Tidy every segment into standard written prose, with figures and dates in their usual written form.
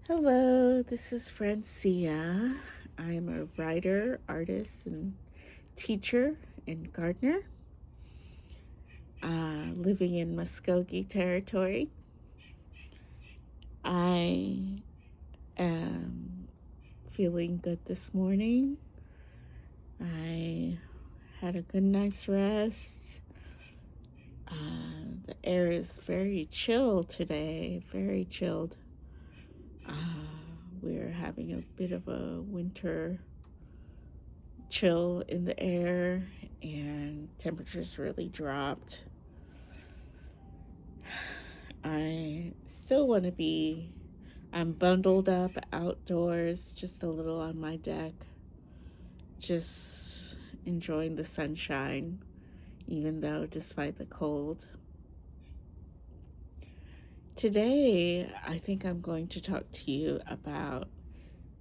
Hello, this is Francia. I'm a writer, artist, and teacher and gardener living in Muskogee territory. I am feeling good this morning. I had a good night's rest. The air is very chill today, very chilled. We're having a bit of a winter chill in the air, and temperatures really dropped. I still want to be, I'm bundled up outdoors, just a little on my deck, just enjoying the sunshine, even though despite the cold. Today, I think I'm going to talk to you about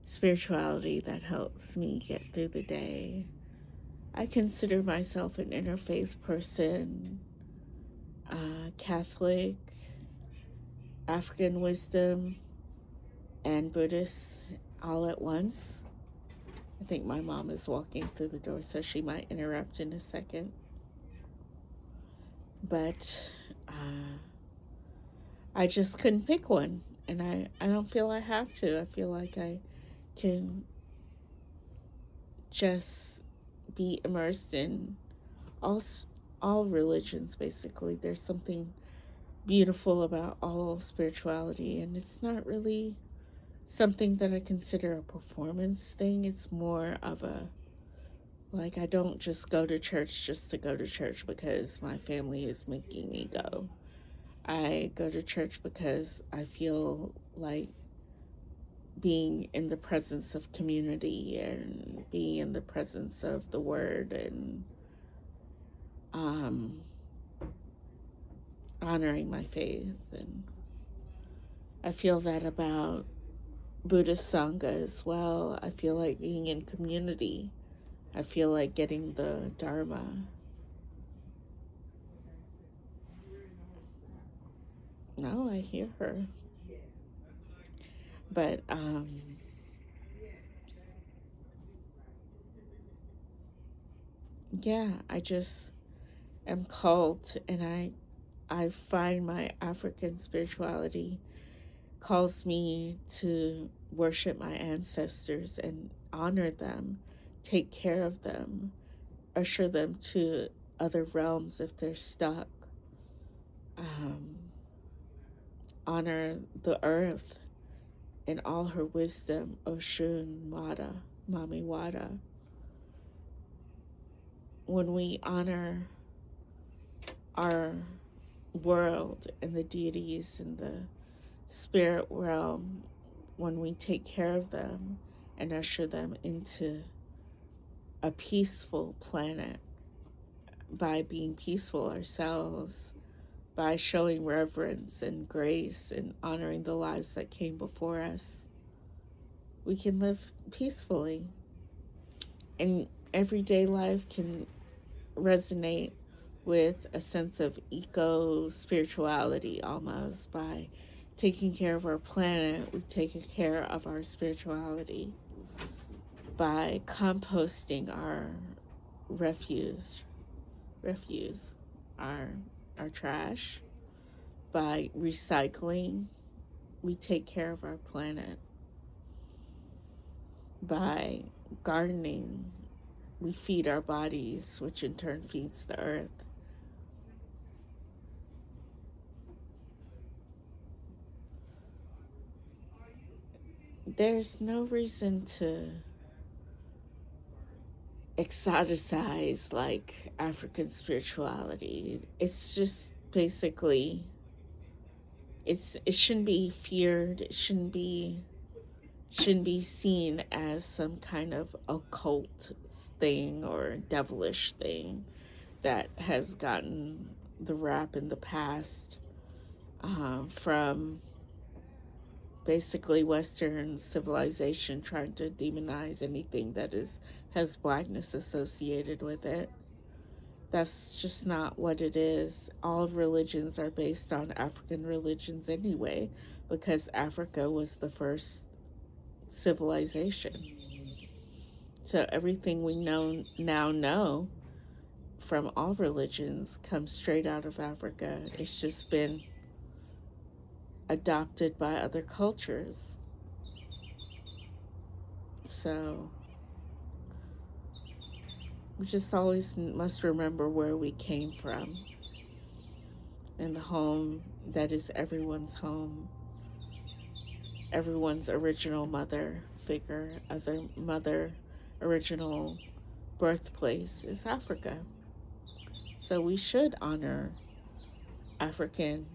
spirituality that helps me get through the day. I consider myself an interfaith person, Catholic, African wisdom, and Buddhist all at once. I think my mom is walking through the door, so she might interrupt in a second. But I just couldn't pick one, and I don't feel I have to. I feel like I can just be immersed in all all religions. Basically, there's something beautiful about all spirituality, and it's not really something that I consider a performance thing. It's more of a, like, I don't just go to church just to go to church because my family is making me go. I go to church because I feel like being in the presence of community and being in the presence of the word and um, honoring my faith. And I feel that about Buddhist Sangha as well. I feel like being in community. I feel like getting the Dharma. No, I hear her. But yeah, I just am called, and I find my African spirituality calls me to worship my ancestors and honor them, take care of them, usher them to other realms if they're stuck, um, honor the earth in all her wisdom, Oshun, Mata, Mami Wada. When we honor our world and the deities and the spirit realm, when we take care of them and usher them into a peaceful planet by being peaceful ourselves, by showing reverence and grace and honoring the lives that came before us, we can live peacefully. And everyday life can resonate with a sense of eco spirituality almost. By taking care of our planet, we've taken care of our spirituality. By composting our refuse, refuse, our our trash, by recycling, we take care of our planet. By gardening, we feed our bodies, which in turn feeds the earth. There's no reason to exoticize like African spirituality. It's just basically, it shouldn't be feared. It shouldn't be seen as some kind of occult thing or devilish thing that has gotten the rap in the past, from basically Western civilization trying to demonize anything that is has blackness associated with it. That's just not what it is. All religions are based on African religions anyway, because Africa was the first civilization. So everything we now know from all religions comes straight out of Africa. It's just been adopted by other cultures. So we just always must remember where we came from, and the home that is everyone's home, everyone's original mother figure, other mother, original birthplace is Africa. So we should honor African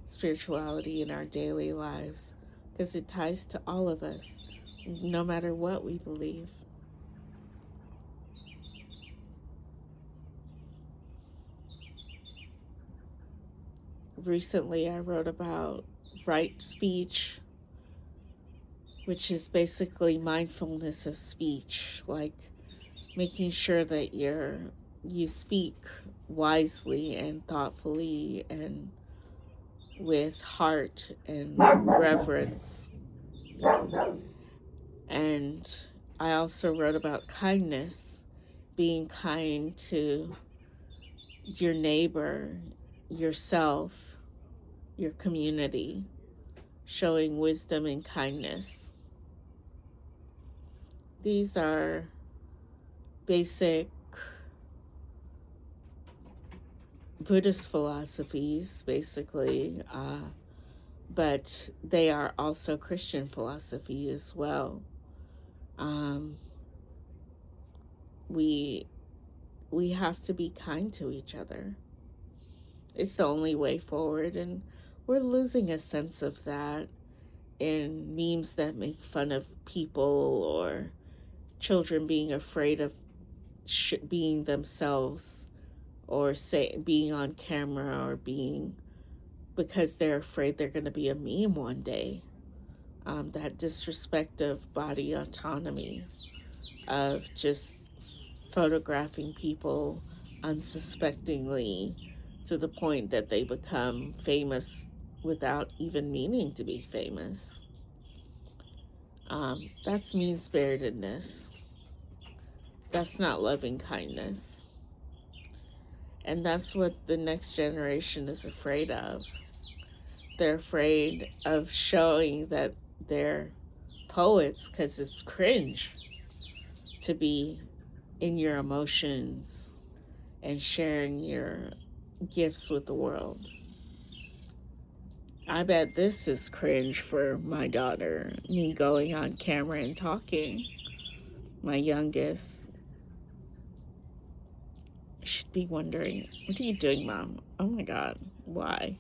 spirituality in our daily lives because it ties to all of us, no matter what we believe. Recently, I wrote about right speech, which is basically mindfulness of speech, like making sure that you speak wisely and thoughtfully and with heart and reverence. And I also wrote about kindness, being kind to your neighbor, yourself, your community, showing wisdom and kindness. These are basic Buddhist philosophies, basically, but they are also Christian philosophy as well. Um, we have to be kind to each other. It's the only way forward, and we're losing a sense of that in memes that make fun of people or children being afraid of being themselves or being on camera or being because they're afraid they're going to be a meme one day. That disrespect of body autonomy, of just photographing people unsuspectingly to the point that they become famous without even meaning to be famous. That's mean-spiritedness. That's not loving kindness. And that's what the next generation is afraid of. They're afraid of showing that they're poets because it's cringe to be in your emotions and sharing your gifts with the world. I bet this is cringe for my daughter, me going on camera and talking. My youngest should be wondering, what are you doing, Mom? Oh my God, why?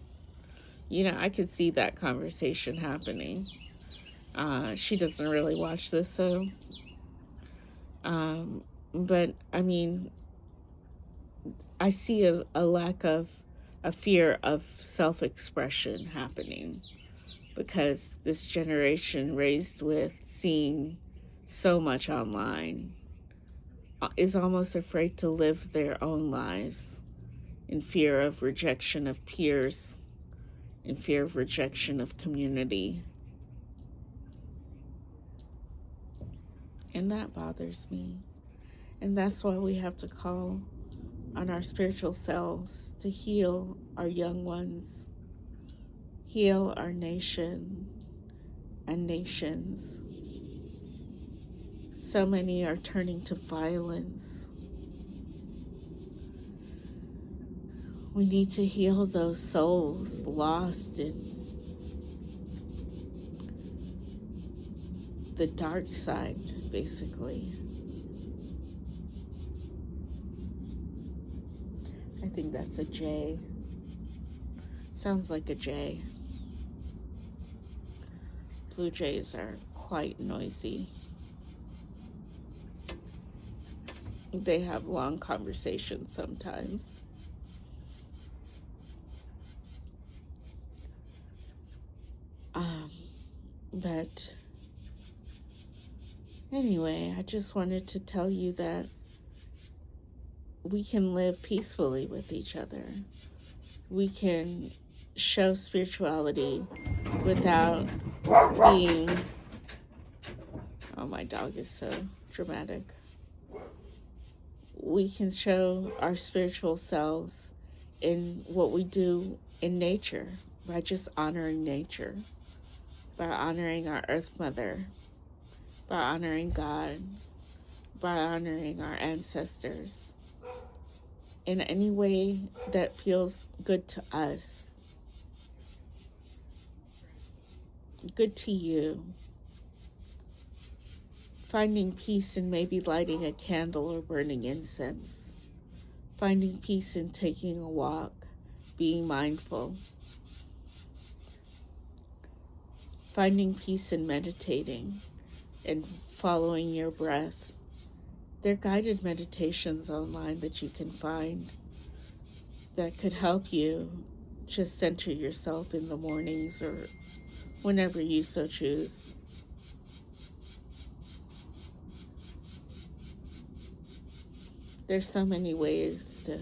I could see that conversation happening. She doesn't really watch this, so. But I mean, I see a fear of self expression happening because this generation raised with seeing so much online is almost afraid to live their own lives in fear of rejection of peers, in fear of rejection of community. And that bothers me. And that's why we have to call on our spiritual selves to heal our young ones, heal our nation and nations. So many are turning to violence. We need to heal those souls lost in the dark side, basically. I think that's a J. Sounds like a J. Blue jays are quite noisy. They have long conversations sometimes. But anyway, I just wanted to tell you that we can live peacefully with each other. We can show spirituality without being, oh, my dog is so dramatic. We can show our spiritual selves in what we do in nature, by just honoring nature, by honoring our Earth Mother, by honoring God, by honoring our ancestors in any way that feels good to us, good to you. Finding peace in maybe lighting a candle or burning incense. Finding peace in taking a walk, being mindful. Finding peace in meditating and following your breath. There are guided meditations online that you can find that could help you just center yourself in the mornings or whenever you so choose. There's so many ways to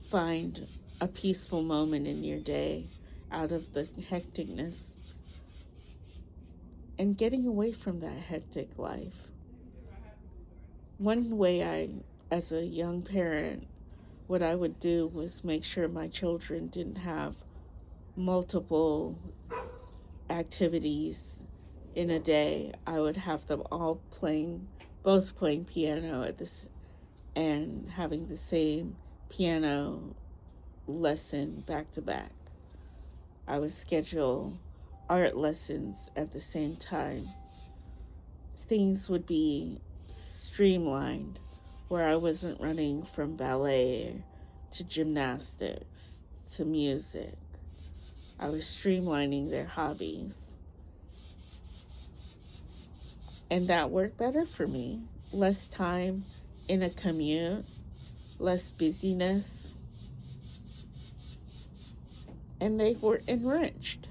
find a peaceful moment in your day out of the hecticness and getting away from that hectic life. One way as a young parent, what I would do was make sure my children didn't have multiple activities in a day. I would have them all both playing piano at this and having the same piano lesson back to back. I would schedule art lessons at the same time. Things would be streamlined where I wasn't running from ballet to gymnastics to music. I was streamlining their hobbies. And that worked better for me. Less time in a commute, less busyness, and they were enriched.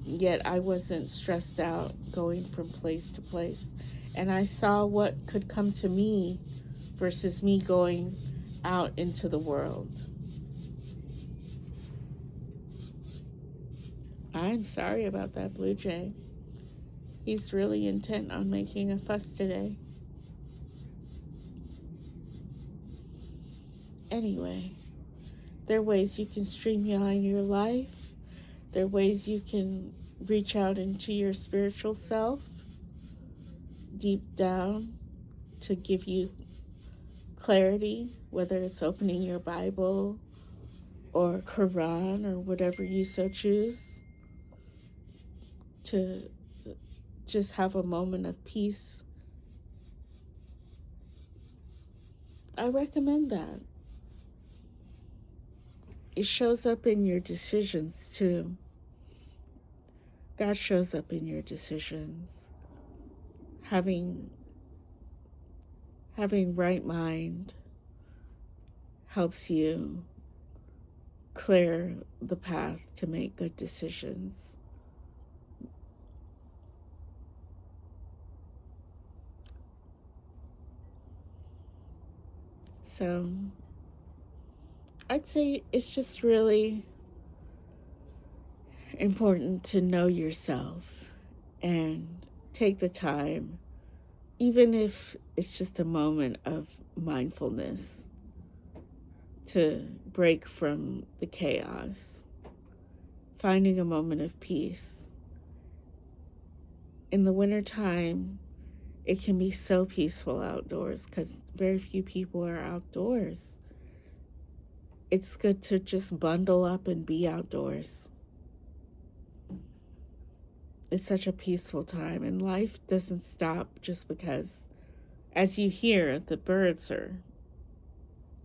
Yet I wasn't stressed out going from place to place. And I saw what could come to me versus me going out into the world. I'm sorry about that blue jay. He's really intent on making a fuss today. Anyway, there are ways you can streamline your life. There are ways you can reach out into your spiritual self deep down to give you clarity, whether it's opening your Bible or Quran or whatever you so choose, to just have a moment of peace. I recommend that. It shows up in your decisions too. God shows up in your decisions. Having right mind helps you clear the path to make good decisions. So I'd say it's just really important to know yourself and take the time, even if it's just a moment of mindfulness, to break from the chaos, finding a moment of peace. In the wintertime, it can be so peaceful outdoors because very few people are outdoors. It's good to just bundle up and be outdoors. It's such a peaceful time, and life doesn't stop just because, as you hear, the birds are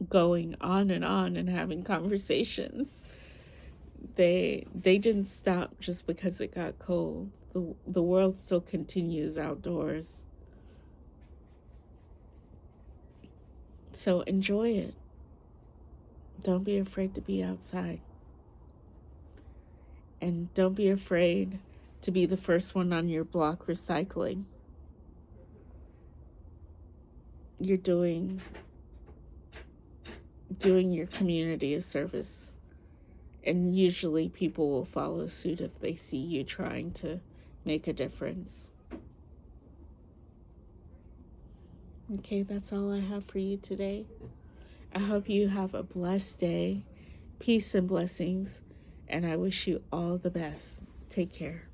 going on and having conversations. They didn't stop just because it got cold. The world still continues outdoors. So enjoy it. Don't be afraid to be outside. And don't be afraid to be the first one on your block recycling. You're doing doing your community a service. And usually people will follow suit if they see you trying to make a difference. Okay, that's all I have for you today. I hope you have a blessed day, peace and blessings, and I wish you all the best. Take care.